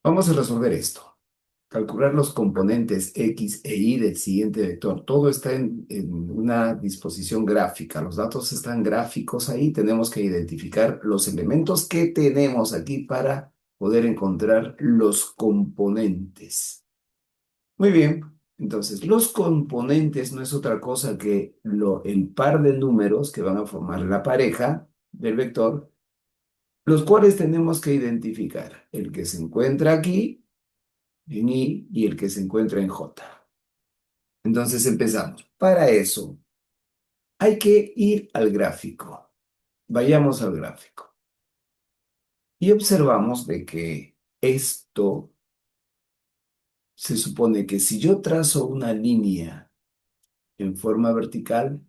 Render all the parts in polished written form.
Vamos a resolver esto. Calcular los componentes x e y del siguiente vector. Todo está en una disposición gráfica. Los datos están gráficos ahí. Tenemos que identificar los elementos que tenemos aquí para poder encontrar los componentes. Muy bien. Entonces, los componentes no es otra cosa que el par de números que van a formar la pareja del vector, los cuales tenemos que identificar. El que se encuentra aquí en y el que se encuentra en J. Entonces empezamos. Para eso hay que ir al gráfico. Vayamos al gráfico. Y observamos de que esto se supone que si yo trazo una línea en forma vertical,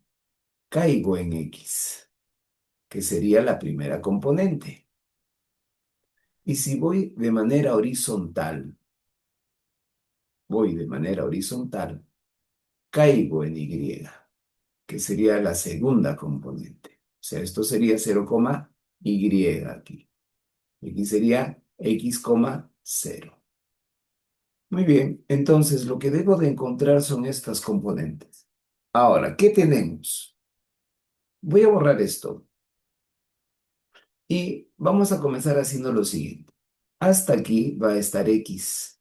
caigo en X, que sería la primera componente. Y si voy de manera horizontal, caigo en Y, que sería la segunda componente. O sea, esto sería 0, y aquí. Y aquí sería x, 0. Muy bien, entonces lo que debo de encontrar son estas componentes. Ahora, ¿qué tenemos? Voy a borrar esto y vamos a comenzar haciendo lo siguiente. Hasta aquí va a estar x.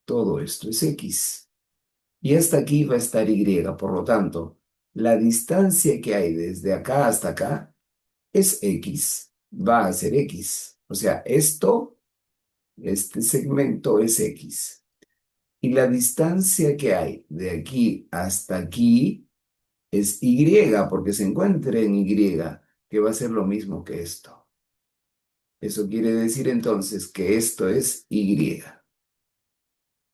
Todo esto es x. Y hasta aquí va a estar y. Por lo tanto, la distancia que hay desde acá hasta acá es x, va a ser x. O sea, este segmento es x. Y la distancia que hay de aquí hasta aquí es y, porque se encuentra en y, que va a ser lo mismo que esto. Eso quiere decir entonces que esto es y.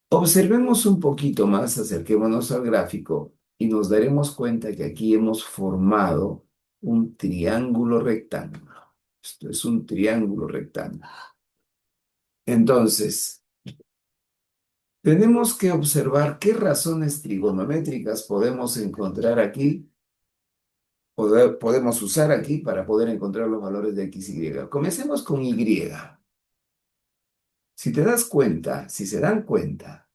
Observemos un poquito más, acerquémonos al gráfico y nos daremos cuenta que aquí hemos formado un triángulo rectángulo. Esto es un triángulo rectángulo. Entonces, tenemos que observar qué razones trigonométricas podemos encontrar aquí, podemos usar aquí para poder encontrar los valores de x y. Comencemos con y. Si te das cuenta, si se dan cuenta,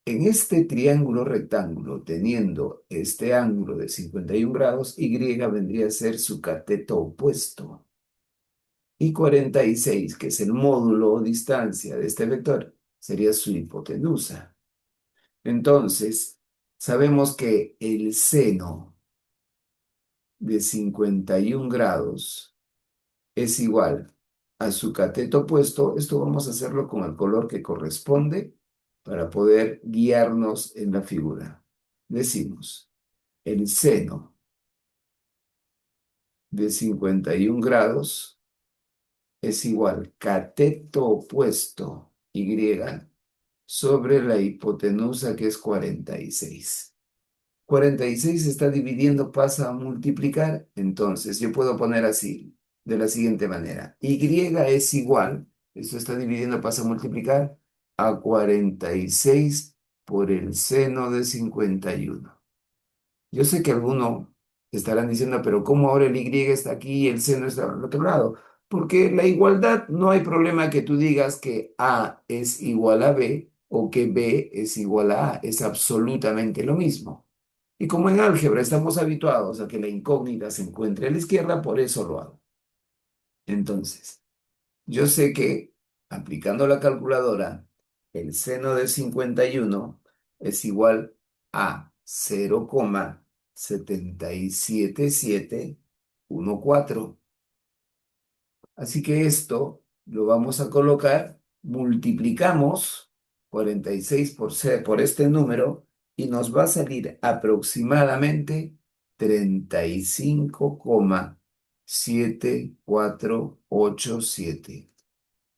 en este triángulo rectángulo, teniendo este ángulo de 51 grados, y vendría a ser su cateto opuesto. Y 46, que es el módulo o distancia de este vector, sería su hipotenusa. Entonces, sabemos que el seno de 51 grados es igual a su cateto opuesto. Esto vamos a hacerlo con el color que corresponde para poder guiarnos en la figura. Decimos, el seno de 51 grados es igual cateto opuesto y sobre la hipotenusa, que es 46. 46 se está dividiendo, pasa a multiplicar, entonces yo puedo poner así, de la siguiente manera. Y es igual, esto está dividiendo, pasa a multiplicar, a 46 por el seno de 51. Yo sé que algunos estarán diciendo, pero ¿cómo ahora el y está aquí y el seno está al otro lado? Porque la igualdad, no hay problema que tú digas que a es igual a b o que b es igual a es absolutamente lo mismo. Y como en álgebra estamos habituados a que la incógnita se encuentre a la izquierda, por eso lo hago. Entonces, yo sé que aplicando la calculadora, el seno de 51 es igual a 0,77714. Así que esto lo vamos a colocar, multiplicamos 46 por este número y nos va a salir aproximadamente 35,7487.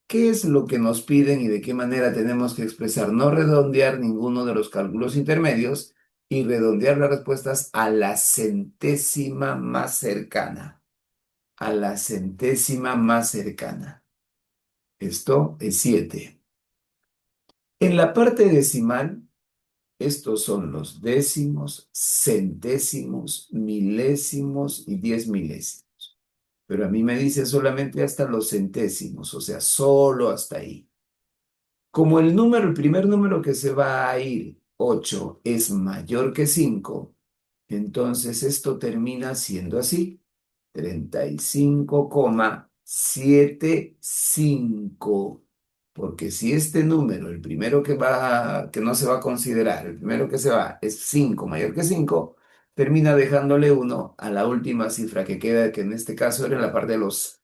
¿Qué es lo que nos piden y de qué manera tenemos que expresar? No redondear ninguno de los cálculos intermedios y redondear las respuestas a la centésima más cercana. A la centésima más cercana. Esto es 7. En la parte decimal, estos son los décimos, centésimos, milésimos y 10 milésimos. Pero a mí me dice solamente hasta los centésimos, o sea, solo hasta ahí. Como el primer número que se va a ir, 8, es mayor que 5, entonces esto termina siendo así, 35,75. Porque si este número, el primero que no se va a considerar, el primero que se va es 5 mayor que 5, termina dejándole uno a la última cifra que queda, que en este caso era la parte de los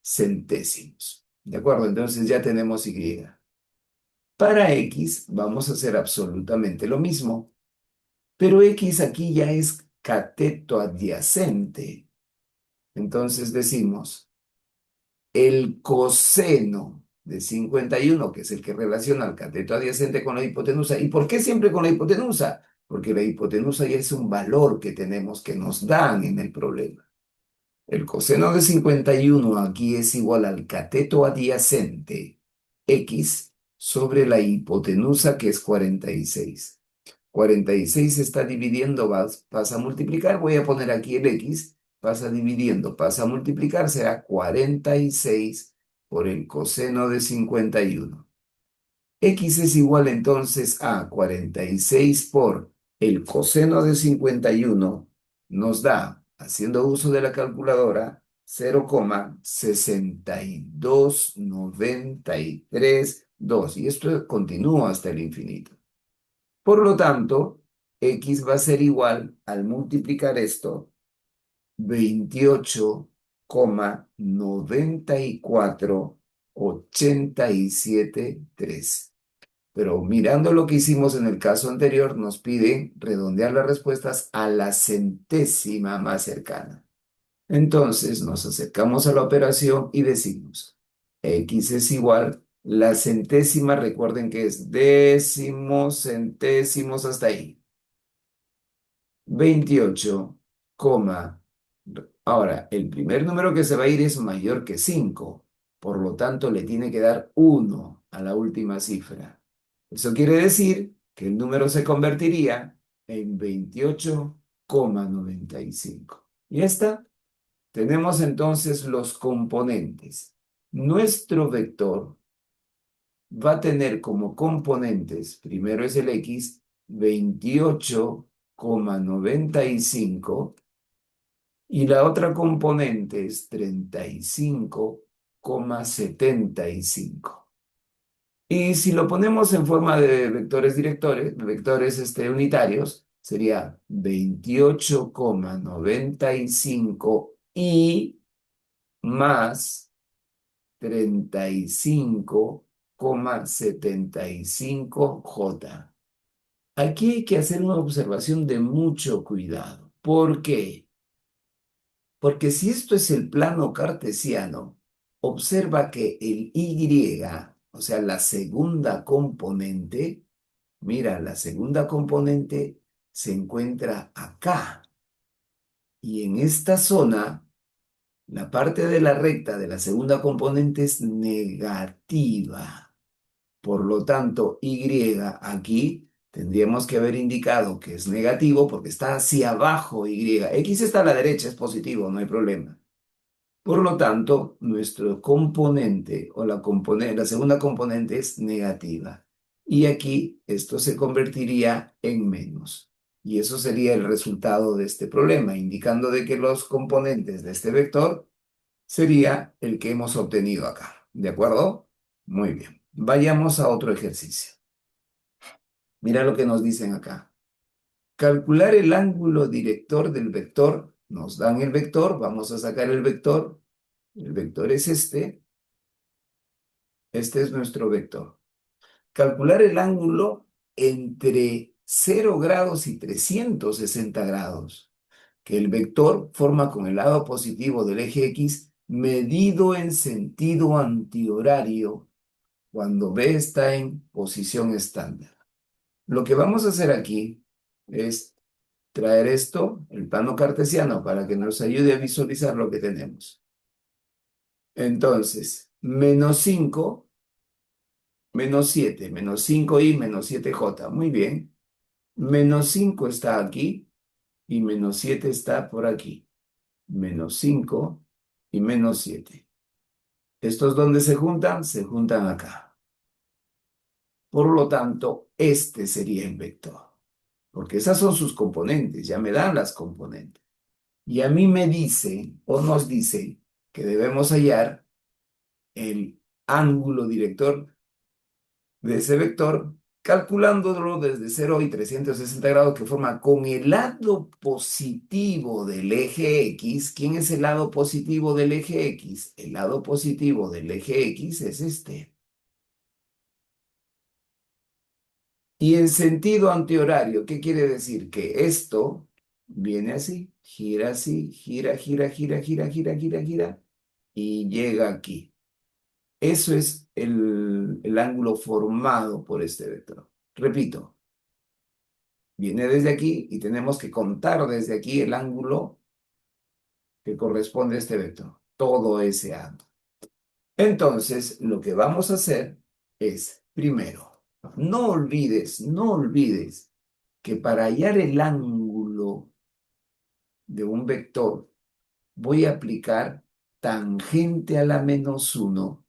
centésimos. ¿De acuerdo? Entonces ya tenemos Y. Para X vamos a hacer absolutamente lo mismo, pero X aquí ya es cateto adyacente. Entonces decimos, el coseno de 51, que es el que relaciona al cateto adyacente con la hipotenusa. ¿Y por qué siempre con la hipotenusa? Porque la hipotenusa ya es un valor que tenemos, que nos dan en el problema. El coseno de 51 aquí es igual al cateto adyacente, X, sobre la hipotenusa, que es 46. 46 está dividiendo, pasa a multiplicar, voy a poner aquí el X, pasa dividiendo, pasa a multiplicar, será 46 por el coseno de 51. X es igual entonces a 46 por el coseno de 51, nos da, haciendo uso de la calculadora, 0,62932. Y esto continúa hasta el infinito. Por lo tanto, X va a ser igual, al multiplicar esto, 28,9487,3. Pero mirando lo que hicimos en el caso anterior, nos pide redondear las respuestas a la centésima más cercana. Entonces nos acercamos a la operación y decimos, X es igual, la centésima, recuerden que es décimos, centésimos, hasta ahí. 28, ahora, el primer número que se va a ir es mayor que 5, por lo tanto le tiene que dar 1 a la última cifra. Eso quiere decir que el número se convertiría en 28,95. Y ya está. Tenemos entonces los componentes. Nuestro vector va a tener como componentes, primero es el X, 28,95, y la otra componente es 35,75. Y si lo ponemos en forma de vectores directores, vectores unitarios, sería 28,95 y más 35,75J. Aquí hay que hacer una observación de mucho cuidado. ¿Por qué? Porque si esto es el plano cartesiano, observa que el Y, o sea, la segunda componente, mira, la segunda componente se encuentra acá. Y en esta zona, la parte de la recta de la segunda componente es negativa. Por lo tanto, Y aquí tendríamos que haber indicado que es negativo porque está hacia abajo Y. X está a la derecha, es positivo, no hay problema. Por lo tanto, nuestro componente o la segunda componente es negativa. Y aquí esto se convertiría en menos. Y eso sería el resultado de este problema, indicando de que los componentes de este vector sería el que hemos obtenido acá. ¿De acuerdo? Muy bien. Vayamos a otro ejercicio. Mira lo que nos dicen acá. Calcular el ángulo director del vector. Nos dan el vector, vamos a sacar el vector. El vector es este. Este es nuestro vector. Calcular el ángulo entre 0 grados y 360 grados, que el vector forma con el lado positivo del eje X medido en sentido antihorario cuando B está en posición estándar. Lo que vamos a hacer aquí es traer esto, el plano cartesiano, para que nos ayude a visualizar lo que tenemos. Entonces, menos 5, menos 7, menos 5i, menos 7j. Muy bien. Menos 5 está aquí y menos 7 está por aquí. Menos 5 y menos 7. ¿Estos dónde se juntan? Se juntan acá. Por lo tanto, este sería el vector, porque esas son sus componentes, ya me dan las componentes. Y a mí me dice o nos dice que debemos hallar el ángulo director de ese vector, calculándolo desde 0 y 360 grados, que forma con el lado positivo del eje X. ¿Quién es el lado positivo del eje X? El lado positivo del eje X es este. Y en sentido antihorario, ¿qué quiere decir? Que esto viene así, gira, gira, gira, gira, gira, gira, gira, y llega aquí. Eso es el ángulo formado por este vector. Repito, viene desde aquí y tenemos que contar desde aquí el ángulo que corresponde a este vector, todo ese ángulo. Entonces, lo que vamos a hacer es, primero, no olvides que para hallar el ángulo de un vector, voy a aplicar tangente a la -1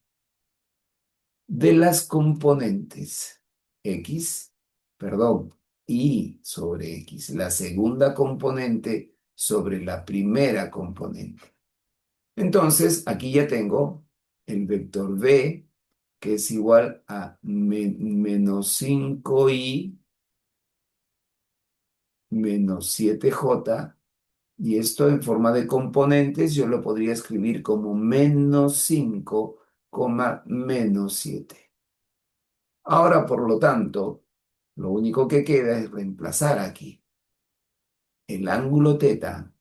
de las componentes x, perdón, y sobre x, la segunda componente sobre la primera componente. Entonces, aquí ya tengo el vector b, que es igual a menos 5i menos 7j, y esto en forma de componentes yo lo podría escribir como menos 5, menos 7. Ahora, por lo tanto, lo único que queda es reemplazar aquí. El ángulo θ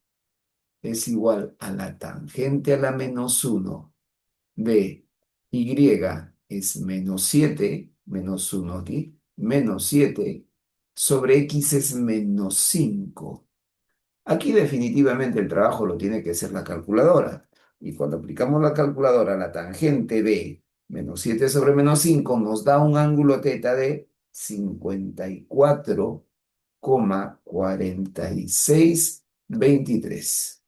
es igual a la tangente a la -1 de y, es -7, -1 aquí, -7, sobre x es -5. Aquí definitivamente el trabajo lo tiene que hacer la calculadora. Y cuando aplicamos la calculadora, la tangente de -7 sobre -5 nos da un ángulo θ de 54,4623.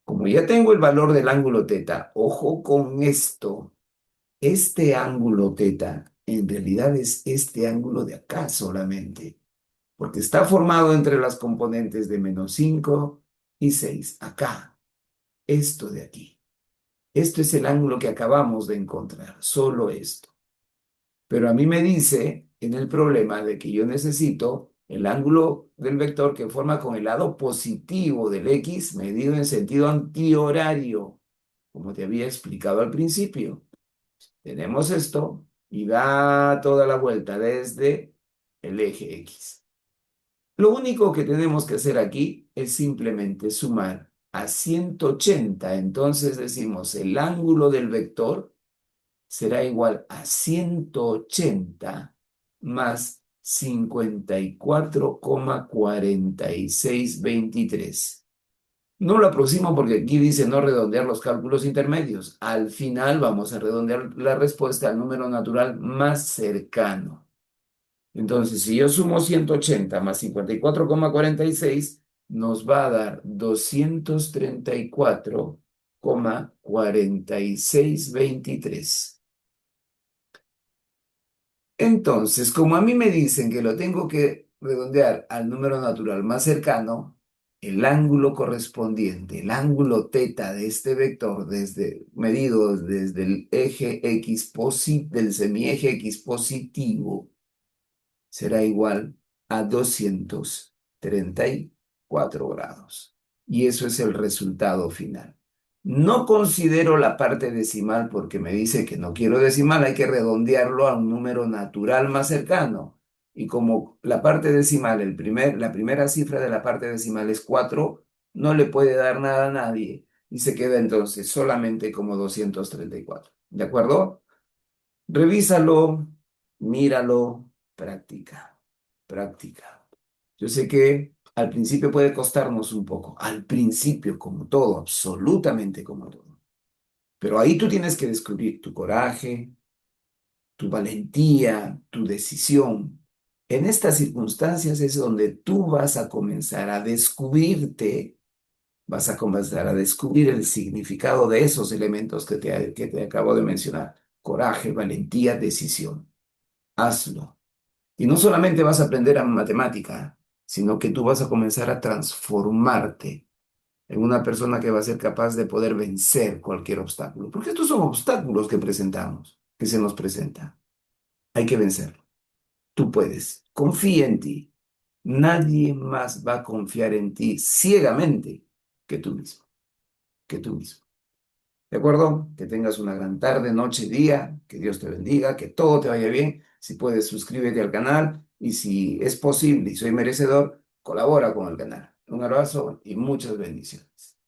Como ya tengo el valor del ángulo θ, ojo con esto. Este ángulo θ en realidad es este ángulo de acá solamente, porque está formado entre las componentes de -5 y 6, acá, esto de aquí. Esto es el ángulo que acabamos de encontrar, solo esto. Pero a mí me dice en el problema de que yo necesito el ángulo del vector que forma con el lado positivo del x medido en sentido antihorario, como te había explicado al principio. Tenemos esto y da toda la vuelta desde el eje x. Lo único que tenemos que hacer aquí es simplemente sumar a 180. Entonces decimos el ángulo del vector será igual a 180 más 54,4623. No lo aproximo porque aquí dice no redondear los cálculos intermedios. Al final vamos a redondear la respuesta al número natural más cercano. Entonces, si yo sumo 180 más 54,46, nos va a dar 234,4623. Entonces, como a mí me dicen que lo tengo que redondear al número natural más cercano, el ángulo correspondiente, el ángulo θ de este vector, medido desde el eje X del semieje X positivo, será igual a 234 grados. Y eso es el resultado final. No considero la parte decimal porque me dice que no quiero decimal, hay que redondearlo a un número natural más cercano. Y como la parte decimal, la primera cifra de la parte decimal es 4, no le puede dar nada a nadie. Y se queda entonces solamente como 234. ¿De acuerdo? Revísalo, míralo, practica, practica. Yo sé que al principio puede costarnos un poco, al principio como todo, absolutamente como todo. Pero ahí tú tienes que descubrir tu coraje, tu valentía, tu decisión. En estas circunstancias es donde tú vas a comenzar a descubrirte, vas a comenzar a descubrir el significado de esos elementos que te acabo de mencionar. Coraje, valentía, decisión. hazlo. Y no solamente vas a aprender a matemática, sino que tú vas a comenzar a transformarte en una persona que va a ser capaz de poder vencer cualquier obstáculo. Porque estos son obstáculos que presentamos, que se nos presentan. Hay que vencerlo. Tú puedes. Confía en ti. Nadie más va a confiar en ti ciegamente que tú mismo, que tú mismo. ¿De acuerdo? Que tengas una gran tarde, noche, día, que Dios te bendiga, que todo te vaya bien. Si puedes, suscríbete al canal y si es posible y soy merecedor, colabora con el canal. Un abrazo y muchas bendiciones.